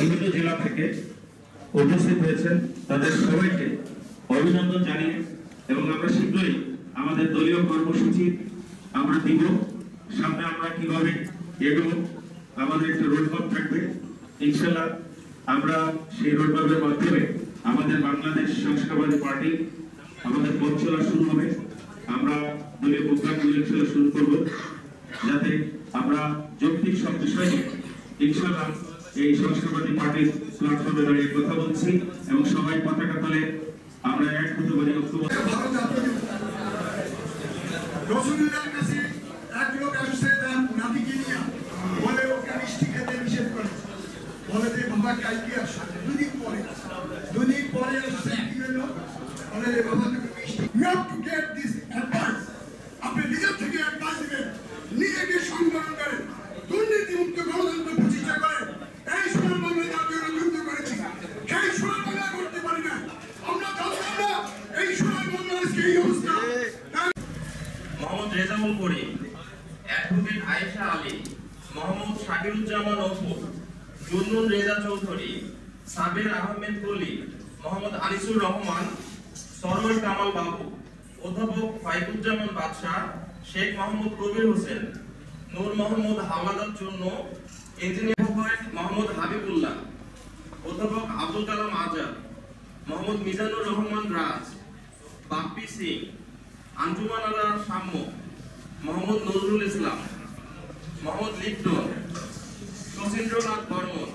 বিভিন্ন জেলা থেকে উপস্থিত হয়েছেন, তাদের সবাইকে অভিনন্দন জানিয়ে এবং আমরা শীঘ্রই আমাদের দলীয় কর্মসূচি আমরা দিব। সামনে আমরা কিভাবে এগোবো, আমাদের একটা রোডম্যাপ থাকবে। ইনশাআল্লাহ আমরা সেই রোডম্যাপের মাধ্যমে আমাদের বাংলাদেশ সংস্কারবাদী পার্টি আমাদের পথ চলা শুরু হবে। আমরা দলীয় প্রোগ্রামগুলো ইনশাআল্লাহ শুরু করব, যাতে আমরা যৌক্তিক সব বিষয়ে ইনশাআল্লাহ এই সংস্কারবাদী পার্টির প্ল্যাটফর্মে দাঁড়িয়ে কথা বলছি এবং সবাই পতাকা তলে আমরা এক হতে পারি। রসুলুল্লাহর কাছে এক লোক আসছে তার নাতিকে নিয়ে, বলে ওকে মিষ্টি খেতে নিষেধ করে, বলে যে বাবা কালকে আসছে, দুদিন পরে আসছে, কি হলো, বলে যে বাবা তুমি মিষ্টি, you have to get this advice. আপনি নিজের থেকে অ্যাডভাইস দিবেন, নিজেকে সংগঠন করেন, দুর্নীতি মুক্ত গণতন্ত্র প্রতিষ্ঠা করেন। এই সোনার বাংলা জাতীয় যুদ্ধ করেছি, সেই সোনার বাংলা করতে পারি না। আমরা জানতাম না এই সোনার বাংলাদেশকে এই অবস্থা। মোহাম্মদ রেজাউল করিম, অ্যাডভোকেট আয়েশা আলী, মোহাম্মদ শাকিরুজ্জামান অপু, জুন্নুন রেজা চৌধুরী, সাবির আহমেদ কলি, মোহাম্মদ আনিসুর রহমান, সরওয়ার কামাল বাবু, অধ্যাপক ফাইকুজ্জামান বাদশাহ, শেখ মোহাম্মদ কবির হোসেন, নূর মোহাম্মদ হাওলাদার জন্য, ইঞ্জিনিয়ার মোহাম্মদ হাবিবুল্লাহ, অধ্যাপক আব্দুল কালাম আজাদ, মোহাম্মদ মিজানুর রহমান রাজ, বাপ্পি সিং, আঞ্জুমান আরা সাম্য, মোহাম্মদ নজরুল ইসলাম, মোহাম্মদ লিপ্টন, শচীন্দ্রনাথ বর্মন,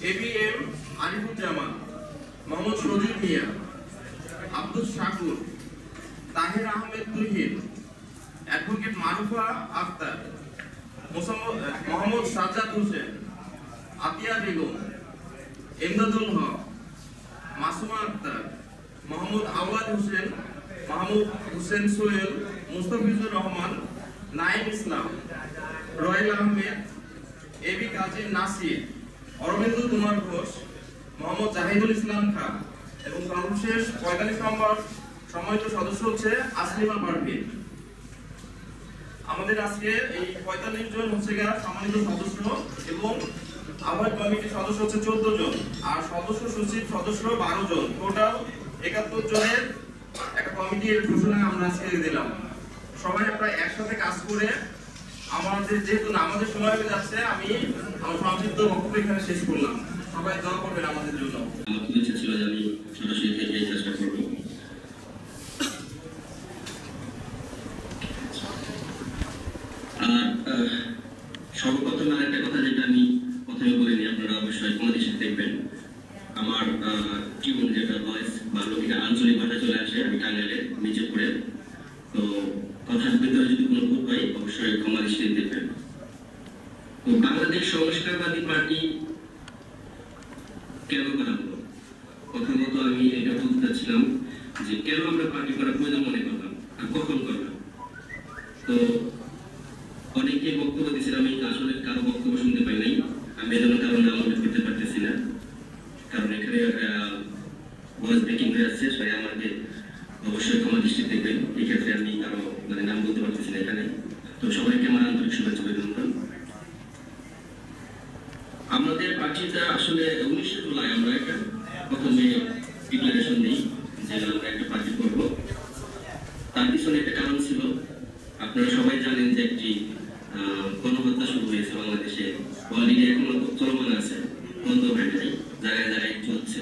ABM আরিফুজ্জামান, মোহাম্মদ সজিব মিয়া, আব্দুল শাকুর, তাহির আহমেদ তুহিন, অ্যাডভোকেট মারুফা আক্তার, মোহাম্মদ সাজ্জাদ হোসেন, আতিয়া বেগম, এমদাদুল হক, মাসুমা আক্তার, মোহাম্মদ আওয়াজ হোসেন, মাহমুদ হোসেন সোহেল, মুস্তাফিজুর রহমান, নাইম ইসলাম, রয়েল আহমেদ, AB কাজী নাসির, অরবিন্দ কুমার ঘোষ, মোহাম্মদ জাহিদুল ইসলাম খান এবং সর্বশেষ 45 নম্বর সম্মানিত সদস্য হচ্ছে আসলিমা পারভীন। আমাদের আজকে এই 45 জন হচ্ছে সম্মানিত সদস্য এবং আহ্বায়ক কমিটির সদস্য হচ্ছে 14 জন, আর সদস্য সচিব সদস্য 12 জন, টোটাল 71 জনের একটা কমিটির ঘোষণা আমরা আজকে দিলাম। সবাই আমরা একসাথে কাজ করে আমাদের যেহেতু আমাদের সময় হয়ে যাচ্ছে, আমি আমার সংক্ষিপ্ত বক্তব্য এখানে শেষ করলাম। সবাই দোয়া করবেন আমাদের জন্য। আমার খুব ইচ্ছা ছিল যে আমি সরাসরি থেকে এই চেষ্টা করব। আর সর্বপ্রথম আরেকটা কথা যেটা আমি প্রথমে বলিনি, আপনারা অবশ্যই কোনো দেশে দেখবেন আমার টিউন যেটা ভয়েস বা লোকের আঞ্চলিক ভাষা চলে আসে, আমি টাঙ্গাইলে মির্জাপুরে, তো কথার ভিতরে যদি কোনো ভুল হয় অবশ্যই ক্ষমা দৃষ্টিতে দেখবেন। তো বাংলাদেশ সংস্কারবাদী পার্টি কেন করা হলো, প্রথমত আমি এটা বলতে চাচ্ছিলাম যে কেন আমরা পার্টি করার প্রয়োজন মনে করলাম আর কখন করলাম। তো অনেকে বক্তব্য দিয়েছিলাম, আমি আসলে কারো বক্তব্য শুনতে পাই নাই, আমি এজন্য কারো নাম উল্লেখ করতে পারতেছি না, কারণ এখানে ভয়েস ব্রেকিং হয়ে আসছে, সবাই আমাকে অবশ্যই ক্ষমা দৃষ্টি দেখবেন। এই ক্ষেত্রে আমি কারো নাম বলতে পারতেছি না এখানে। তো সবাইকে আমার আন্তরিক শুভেচ্ছা অভিনন্দন। আমাদের পার্টিটা আসলে 19 জুলাই আমরা একটা প্রথমে ডিক্লারেশন দিই যে আমরা একটা পার্টি করব। তার পিছনে একটা কারণ ছিল, আপনারা সবাই জানেন যে একটি গণহত্যা শুরু হয়েছে বাংলাদেশে, অলরেডি এখনো চলমান আছে, বন্ধ হয় নাই, জায়গায় জায়গায় চলছে।